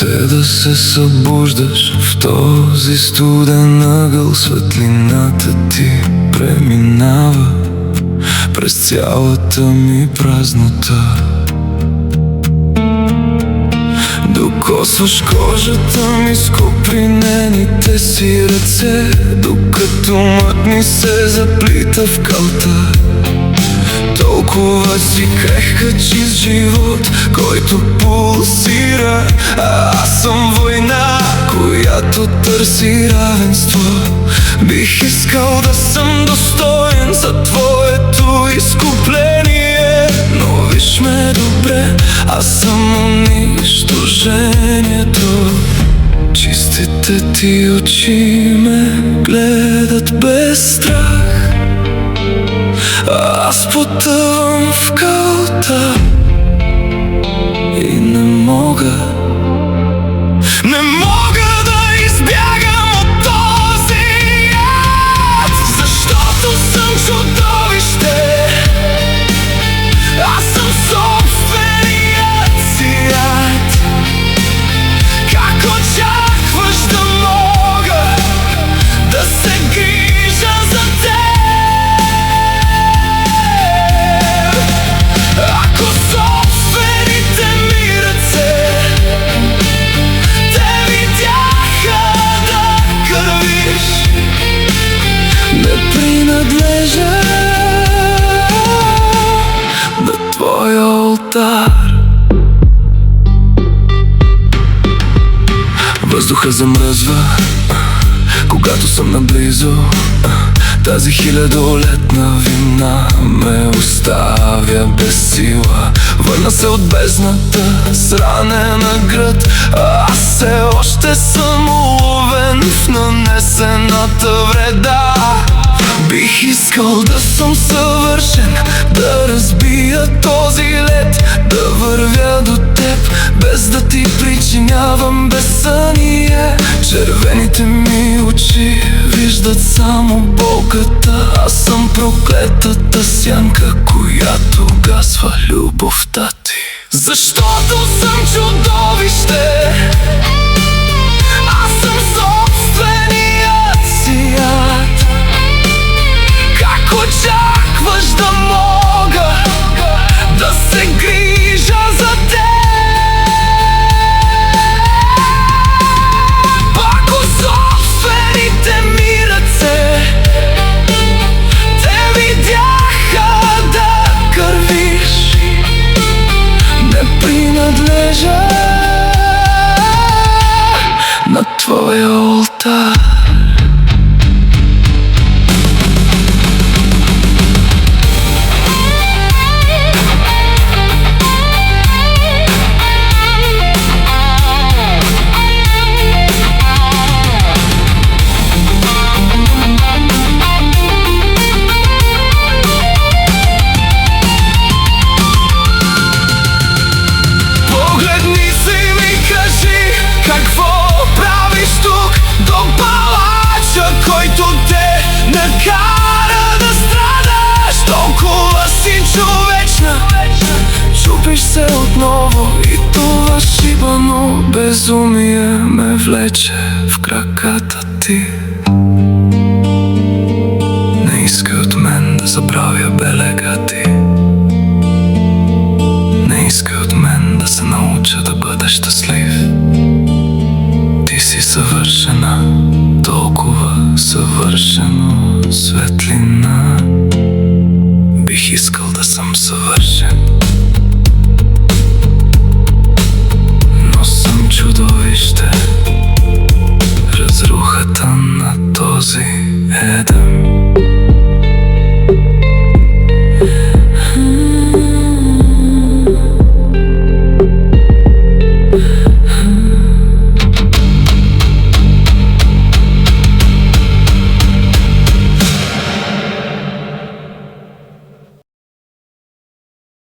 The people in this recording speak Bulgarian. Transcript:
Още да се събуждаш в този студен ъгъл, светлината ти преминава през цялата ми празнота. Докосваш кожата ми с копринените си ръце, докато мът ми се заплита в калта. Толкова си крехка, чист живот, който пулсира, а аз съм война, която търси равенство. Бих искал да съм достоен за твоето изкупление, но виж ме добре, аз съм унищожението. Чистите ти очи ме гледат без страх, аз потъвам в калта и не мога да избягам от този ад, защото съм чудовище. Аз съм собственият си ад. Как очакваш да мога да се грижа за теб, ако собствените ми ръце те видяха да кървиш? Не принадлежа на твоя олтар. Въздуха замръзва, когато съм наблизо. Тази хилядолетна вина ме оставя без сила. Върна се от бездната с ранена град, а аз все още съм уловен в нанесената вреда. Бих искал да съм съвършен, да разбия този лед, да вървя до теб, без да ти причинявам безсъние. Червените ми очи виждат само болката, аз съм проклетата сянка, която гасва любовта ти. Защото съм чудовище, аз съм собственият си ад. Как очакваш да мога да се грижа за теб, ако собствените ми ръце те видяха да кървиш? Не принадлежа на твоя олтар. Накара да страдаш, толкова си човечна. Чупиш се отново и това шибано безумие ме влече в краката ти. Не искай от мен да забравя белега ти. Не искай от мен да се науча да бъда щастлив. Ти си съвършена, толкова съвършено светлина. Бих искал да съм съвършен, но съм чудовище, разрухата на този Едем.